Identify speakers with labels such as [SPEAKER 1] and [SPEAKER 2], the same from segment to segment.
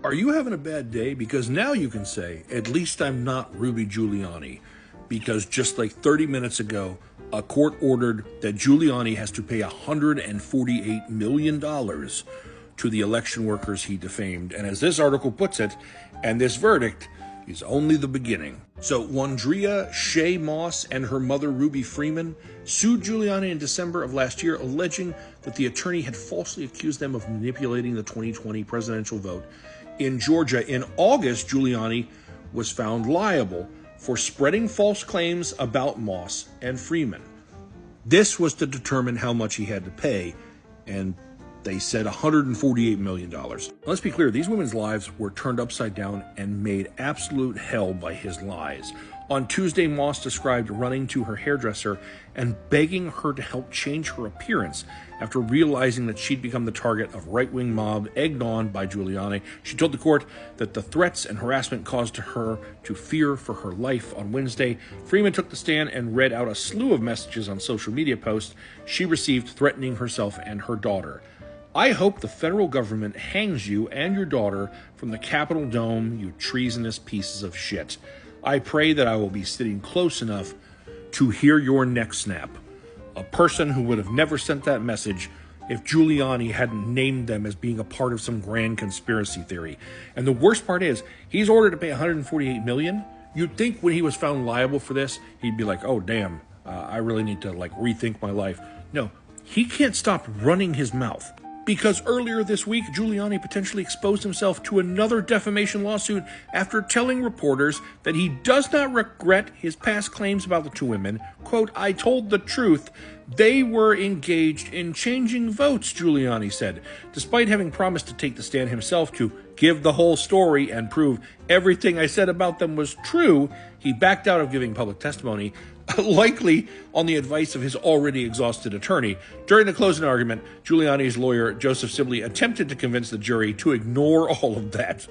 [SPEAKER 1] Are you having a bad day? Because now you can say, at least I'm not Rudy Giuliani. Because just like 30 minutes ago, a court ordered that Giuliani has to pay $148 million to the election workers he defamed. And as this article puts it, and this verdict is only the beginning. So Wandrea Shea Moss and her mother Ruby Freeman sued Giuliani in December of last year, alleging that the attorney had falsely accused them of manipulating the 2020 presidential vote in Georgia. In August, Giuliani was found liable for spreading false claims about Moss and Freeman. This was to determine how much he had to pay, and they said $148 million. Let's be clear, these women's lives were turned upside down and made absolute hell by his lies. On Tuesday, Moss described running to her hairdresser and begging her to help change her appearance after realizing that she'd become the target of right-wing mob egged on by Giuliani. She told the court that the threats and harassment caused her to fear for her life. On Wednesday, Freeman took the stand and read out a slew of messages on social media posts she received threatening herself and her daughter. I hope the federal government hangs you and your daughter from the Capitol dome, you treasonous pieces of shit. I pray that I will be sitting close enough to hear your neck snap. A person who would have never sent that message if Giuliani hadn't named them as being a part of some grand conspiracy theory. And the worst part is, he's ordered to pay $148 million. You'd think when he was found liable for this, he'd be like, oh, damn, I really need to rethink my life. No, he can't stop running his mouth. Because earlier this week, Giuliani potentially exposed himself to another defamation lawsuit after telling reporters that he does not regret his past claims about the two women. Quote, I told the truth. They were engaged in changing votes, Giuliani said. Despite having promised to take the stand himself to give the whole story and prove everything I said about them was true, he backed out of giving public testimony, likely on the advice of his already exhausted attorney. During the closing argument, Giuliani's lawyer, Joseph Sibley, attempted to convince the jury to ignore all of that.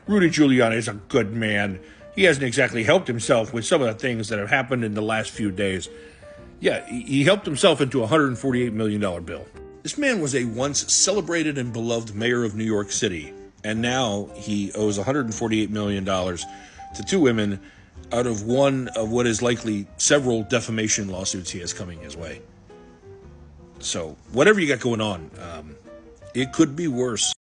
[SPEAKER 1] Rudy Giuliani is a good man. He hasn't exactly helped himself with some of the things that have happened in the last few days. Yeah, he helped himself into a $148 million bill. This man was a once celebrated and beloved mayor of New York City, and now he owes $148 million to two women out of one of what is likely several defamation lawsuits he has coming his way. So whatever you got going on, it could be worse.